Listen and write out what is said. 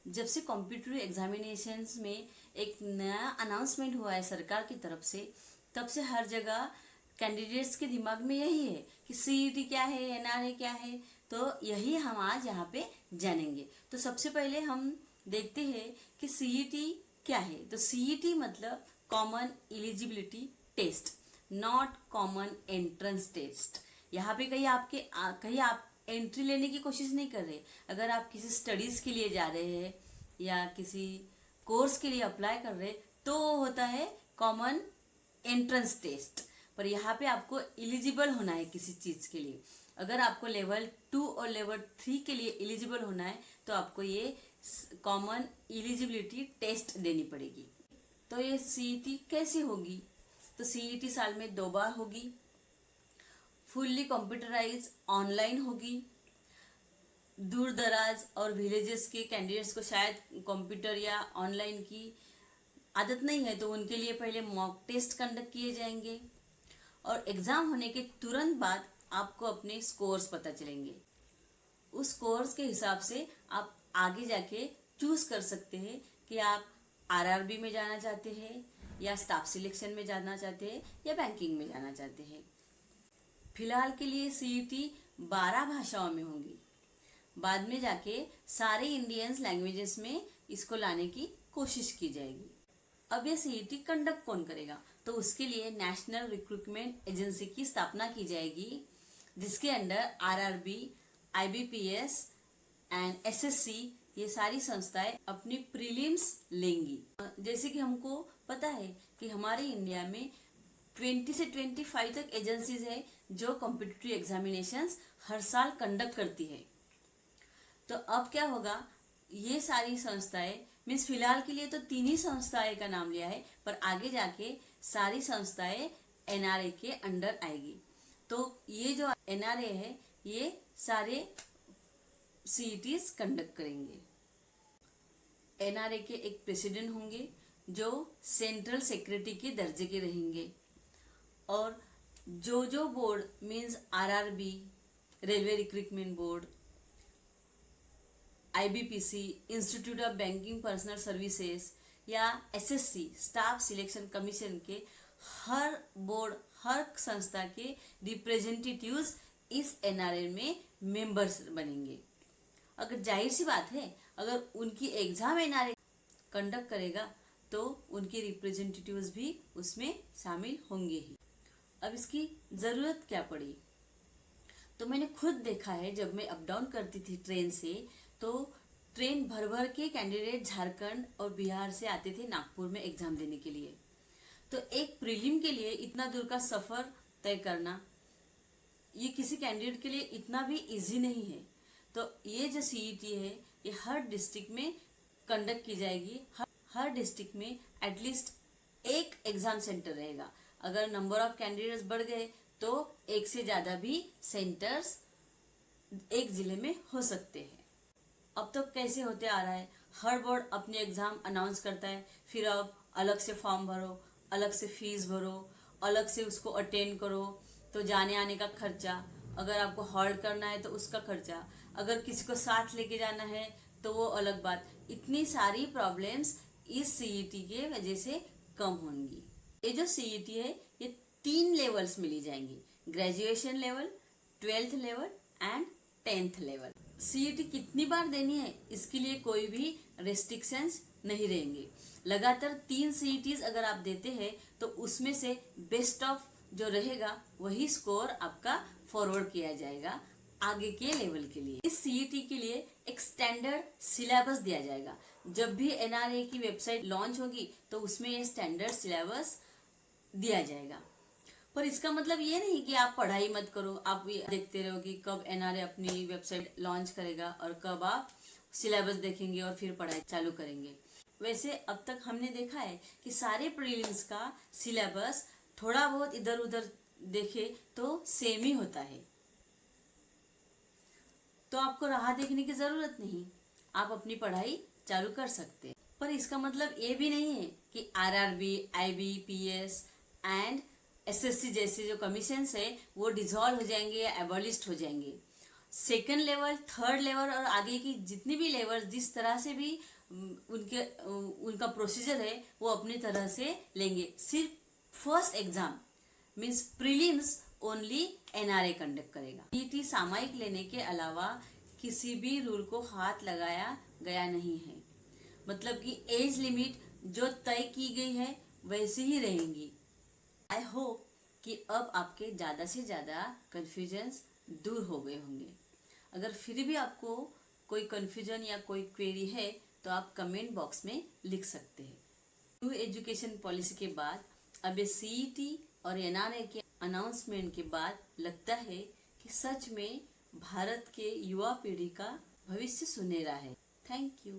जब से competitive examinations में एक नया अनाउंसमेंट हुआ है सरकार की तरफ से, तब से हर जगह कैंडिडेट्स के दिमाग में यही है कि सीईटी क्या है, एनआरए क्या है। तो यही हम आज यहाँ पे जानेंगे। तो सबसे पहले हम देखते हैं कि सीईटी क्या है। तो सीईटी मतलब common eligibility test, not common entrance test. यहाँ पे कहीं आप एंट्री लेने की कोशिश नहीं कर रहे। अगर आप किसी स्टडीज के लिए जा रहे हैं या किसी कोर्स के लिए अप्लाई कर रहे, तो होता है कॉमन एंट्रेंस टेस्ट। पर यहाँ पे आपको एलिजिबल होना है किसी चीज के लिए। अगर आपको लेवल 2 और लेवल 3 के लिए एलिजिबल होना है तो आपको ये कॉमन एलिजिबिलिटी टेस्ट देनी पड़ेगी। तो ये सीईटी कैसी होगी? तो सीईटी साल में 2 बार होगी, फुल्ली कंप्यूटराइज ऑनलाइन होगी। दूर दराज और विलेजेस के कैंडिडेट्स को शायद कंप्यूटर या ऑनलाइन की आदत नहीं है, तो उनके लिए पहले मॉक टेस्ट कंडक्ट किए जाएंगे और एग्ज़ाम होने के तुरंत बाद आपको अपने स्कोर्स पता चलेंगे। उस स्कोर्स के हिसाब से आप आगे जाके चूज कर सकते हैं कि आप आरआरबी में जाना चाहते हैं या स्टाफ सिलेक्शन में जाना चाहते हैं या बैंकिंग में जाना चाहते हैं। फिलहाल के लिए सीईटी 12 भाषाओं में होंगी। बाद में जाके सारे इंडियंस लैंग्वेजेस में इसको लाने की कोशिश की जाएगी। अब ये सीईटी कंडक्ट कौन करेगा? तो उसके लिए नेशनल रिक्रूटमेंट एजेंसी की स्थापना की जाएगी, जिसके under RRB, IBPS and SSC ये सारी संस्थाएं अपनी प्रीलिम्स लेंगी। जैसे कि हमको पता है कि हमारे इंडिया में 20 से 25 तक एजेंसीज है जो कॉम्पिटिटिव एग्जामिनेशंस हर साल कंडक्ट करती है। तो अब क्या होगा, ये सारी संस्थाएं मीन्स फिलहाल के लिए तो 3 ही संस्थाएं का नाम लिया है, पर आगे जाके सारी संस्थाएं एनआरए के अंडर आएगी। तो ये जो एनआरए है ये सारे सीईटीज कंडक्ट करेंगे। एनआरए के एक प्रेसिडेंट होंगे जो सेंट्रल सेक्रेटरी के दर्जे के रहेंगे, और जो board means RRB, railway recruitment board, IBPC, institute of banking personnel services या एसएससी, स्टाफ सिलेक्शन कमीशन के हर बोर्ड, हर संस्था के रिप्रेजेंटेटिव्स इस एनआरए में मेंबर्स बनेंगे। अगर जाहिर सी बात है, अगर उनकी एग्जाम एनआरए कंडक्ट करेगा तो उनके रिप्रेजेंटेटिव्स भी उसमें शामिल होंगे ही। अब इसकी ज़रूरत क्या पड़ी? तो मैंने खुद देखा है, जब मैं अप डाउन करती थी ट्रेन से, तो ट्रेन भर भर के कैंडिडेट झारखंड और बिहार से आते थे नागपुर में एग्जाम देने के लिए। तो एक प्रीलिम के लिए इतना दूर का सफ़र तय करना ये किसी कैंडिडेट के लिए इतना भी इजी नहीं है। तो ये जो सीईटी है ये हर डिस्ट्रिक्ट में कंडक्ट की जाएगी। हर डिस्ट्रिक्ट में एटलीस्ट एक एग्जाम सेंटर रहेगा। अगर नंबर ऑफ कैंडिडेट्स बढ़ गए तो एक से ज़्यादा भी सेंटर्स एक जिले में हो सकते हैं। अब तो कैसे होते आ रहा है, हर बोर्ड अपने एग्जाम अनाउंस करता है, फिर अब अलग से फॉर्म भरो, अलग से फीस भरो, अलग से उसको अटेंड करो, तो जाने आने का खर्चा, अगर आपको हॉल्ड करना है तो उसका खर्चा, अगर किसी को साथ लेके जाना है तो वो अलग बात। इतनी सारी प्रॉब्लम्स इस सीईटी के वजह से कम होंगी। ये जो सीईटी है ये 3 लेवल्स में ली जाएंगी, graduation level, 12th level and 10th level. CET कितनी बार देनी है इसके लिए कोई भी रेस्ट्रिक्शंस नहीं रहेंगे। लगातार 3 सीईटीज अगर आप देते हैं तो उसमें से बेस्ट ऑफ जो रहेगा वही स्कोर आपका फॉरवर्ड किया जाएगा आगे के लेवल के लिए। इस सीईटी के लिए एक स्टैंडर्ड सिलेबस दिया जाएगा। जब भी एनआरए की वेबसाइट लॉन्च होगी तो उसमें ये स्टैंडर्ड सिलेबस दिया जाएगा। पर इसका मतलब ये नहीं कि आप पढ़ाई मत करो, आप ये देखते रहो कि कब एनआरए अपनी वेबसाइट लॉन्च करेगा और कब आप सिलेबस देखेंगे और फिर पढ़ाई चालू करेंगे। वैसे अब तक हमने देखा है कि सारे प्रीलिम्स का सिलेबस थोड़ा बहुत इधर उधर देखे तो सेम ही होता है, तो आपको राह देखने की जरूरत नहीं, आप अपनी पढ़ाई चालू कर सकते हैं। पर इसका मतलब ये भी नहीं है कि आरआरबी, आईबीपीएस एंड एसएससी जैसे जो कमीशंस है वो डिसॉल्व हो जाएंगे या एबॉलिस्ट हो जाएंगे। सेकंड लेवल, थर्ड लेवल और आगे की जितनी भी लेवल जिस तरह से भी उनका प्रोसीजर है वो अपनी तरह से लेंगे। सिर्फ first exam means prelims only NRA conduct करेगा। सीईटी सामयिक लेने के अलावा किसी भी रूल को हाथ लगाया गया नहीं है, मतलब कि एज लिमिट जो तय की गई है वैसी ही रहेंगी। आई होप कि अब आपके ज़्यादा से ज़्यादा कन्फ्यूजन्स दूर हो गए होंगे। अगर फिर भी आपको कोई कन्फ्यूजन या कोई क्वेरी है तो आप कमेंट बॉक्स में लिख सकते हैं। न्यू एजुकेशन पॉलिसी के बाद अब ये सीईटी और एनआरए के अनाउंसमेंट के बाद लगता है कि सच में भारत के युवा पीढ़ी का भविष्य सुनहरा है। Thank you.